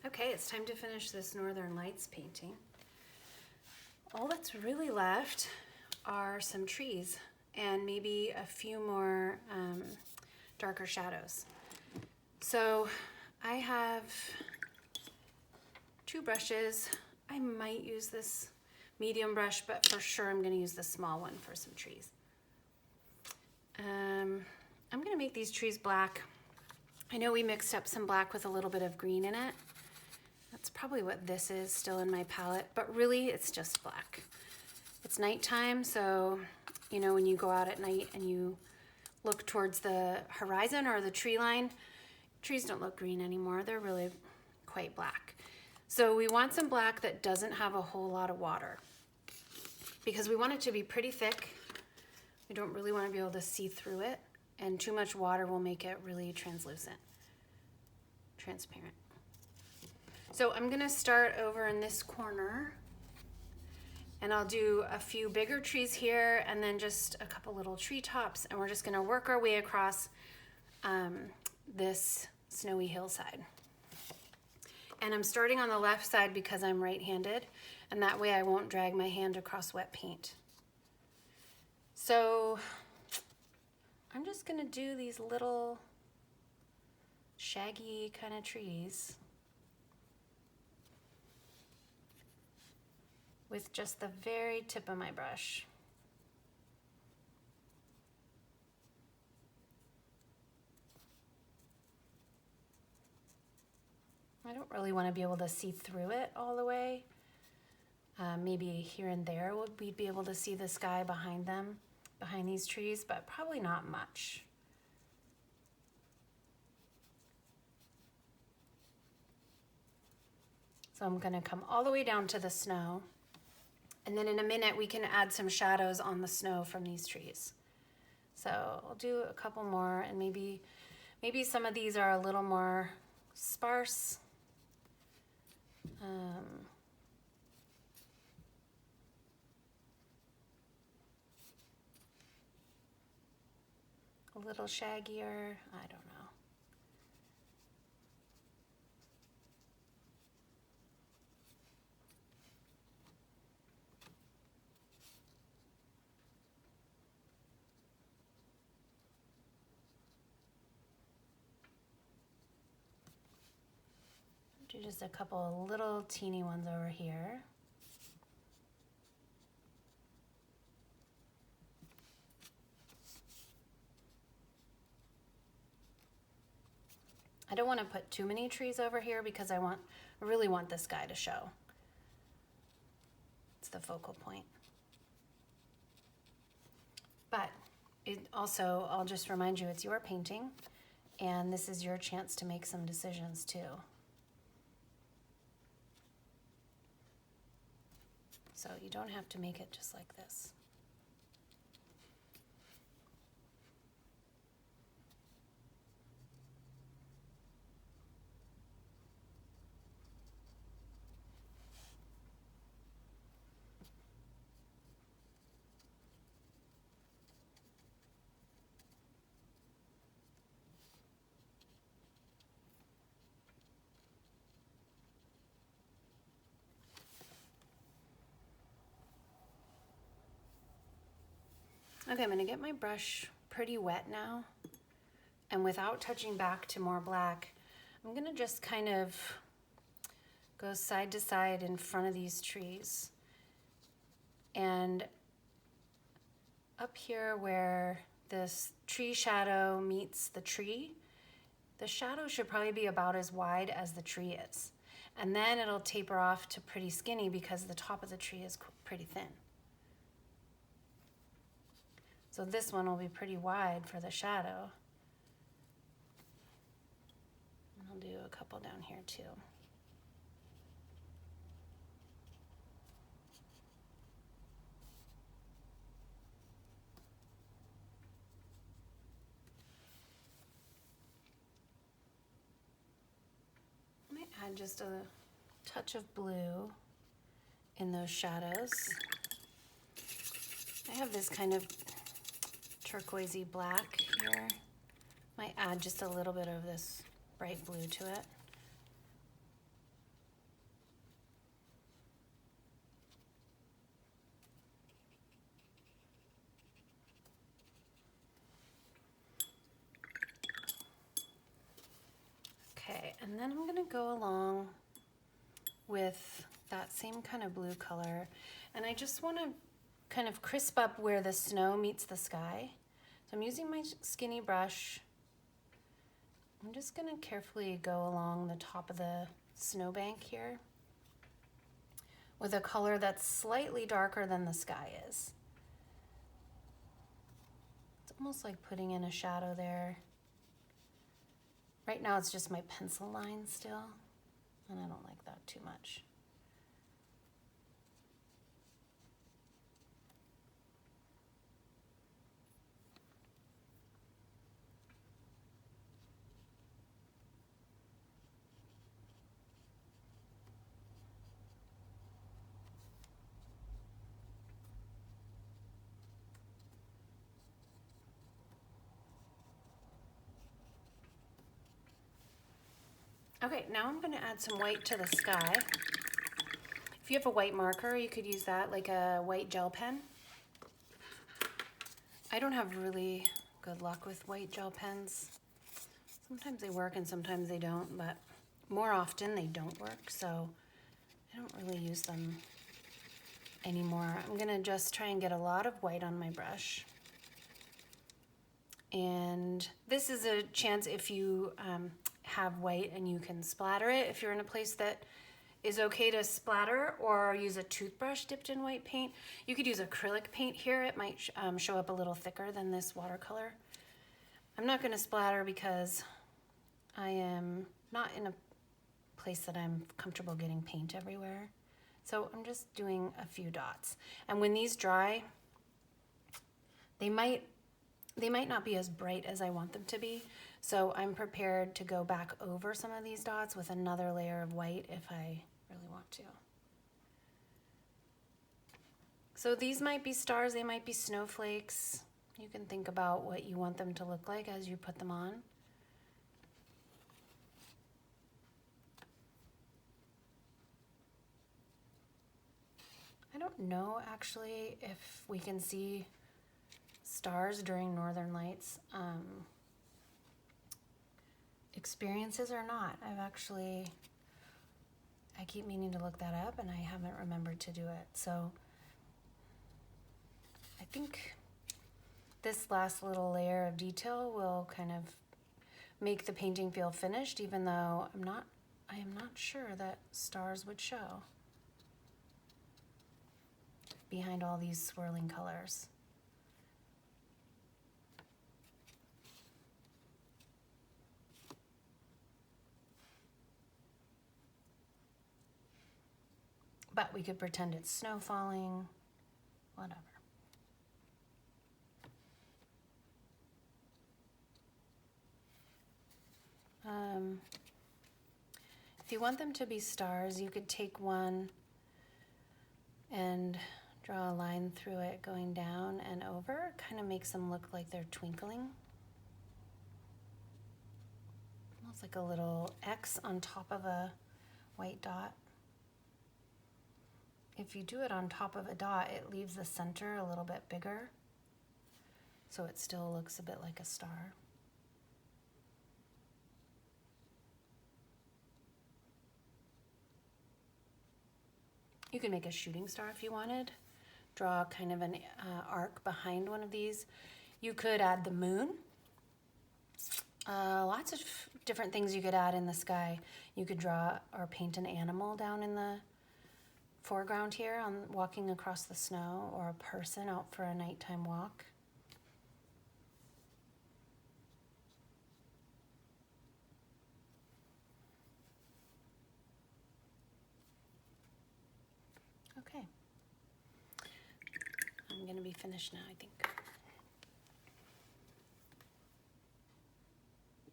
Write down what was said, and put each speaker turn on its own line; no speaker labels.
Okay, it's time to finish this Northern Lights painting. All that's really left are some trees and maybe a few more darker shadows. So I have 2 brushes. I might use this medium brush, but for sure I'm gonna use the small one for some trees. I'm gonna make these trees black. I know we mixed up some black with a little bit of green in it. That's probably what this is still in my palette, but really it's just black. It's nighttime, so you know when you go out at night and you look towards the horizon or the tree line, trees don't look green anymore. They're really quite black. So we want some black that doesn't have a whole lot of water because we want it to be pretty thick. We don't really want to be able to see through it, and too much water will make it really transparent. So I'm gonna start over in this corner and I'll do a few bigger trees here and then just a couple little treetops, and we're just gonna work our way across this snowy hillside. And I'm starting on the left side because I'm right-handed, and that way I won't drag my hand across wet paint. So I'm just gonna do these little shaggy kind of trees with just the very tip of my brush. I don't really want to be able to see through it all the way. Maybe here and there we'd be able to see the sky behind them, behind these trees, but probably not much. So I'm gonna come all the way down to the snow, and then in a minute we can add some shadows on the snow from these trees. So I'll do a couple more, and maybe some of these are a little more sparse. A little shaggier, I don't know. Do just a couple of little teeny ones over here. I don't want to put too many trees over here because I really want this guy to show. It's the focal point. But it also, I'll just remind you, it's your painting, and this is your chance to make some decisions too. So you don't have to make it just like this. Okay, I'm gonna get my brush pretty wet now, and without touching back to more black, I'm gonna just kind of go side to side in front of these trees. And up here where this tree shadow meets the tree, the shadow should probably be about as wide as the tree is. And then it'll taper off to pretty skinny because the top of the tree is pretty thin. So this one will be pretty wide for the shadow. And I'll do a couple down here too. I might add just a touch of blue in those shadows. I have this kind of turquoisey black here. Might add just a little bit of this bright blue to it. and then I'm gonna go along with that same kind of blue color, and I just wanna kind of crisp up where the snow meets the sky. So I'm using my skinny brush. I'm just gonna carefully go along the top of the snowbank here with a color that's slightly darker than the sky is. It's almost like putting in a shadow there. Right now it's just my pencil line still, and I don't like that too much. Okay, now I'm gonna add some white to the sky. If you have a white marker, you could use that, like a white gel pen. I don't have really good luck with white gel pens. Sometimes they work and sometimes they don't, but more often they don't work, so I don't really use them anymore. I'm gonna just try and get a lot of white on my brush. And this is a chance if you have white and you can splatter it. If you're in a place that is okay to splatter or use a toothbrush dipped in white paint. You could use acrylic paint here. It might show up a little thicker than this watercolor. I'm not gonna splatter because I am not in a place that I'm comfortable getting paint everywhere. So I'm just doing a few dots. And when these dry, they might not be as bright as I want them to be. So I'm prepared to go back over some of these dots with another layer of white if I really want to. So these might be stars, they might be snowflakes. You can think about what you want them to look like as you put them on. I don't know actually if we can see stars during Northern Lights experiences or not. I keep meaning to look that up and I haven't remembered to do it. So I think this last little layer of detail will kind of make the painting feel finished, even though I am not sure that stars would show behind all these swirling colors. But we could pretend it's snow falling, whatever. If you want them to be stars, you could take one and draw a line through it going down and over. It kind of makes them look like they're twinkling. Almost like a little X on top of a white dot. If you do it on top of a dot, it leaves the center a little bit bigger, so it still looks a bit like a star. You can make a shooting star if you wanted. Draw kind of an arc behind one of these. You could add the moon. Lots of different things you could add in the sky. You could draw or paint an animal down in the foreground here on walking across the snow, or a person out for a nighttime walk. Okay. I'm gonna be finished now, I think.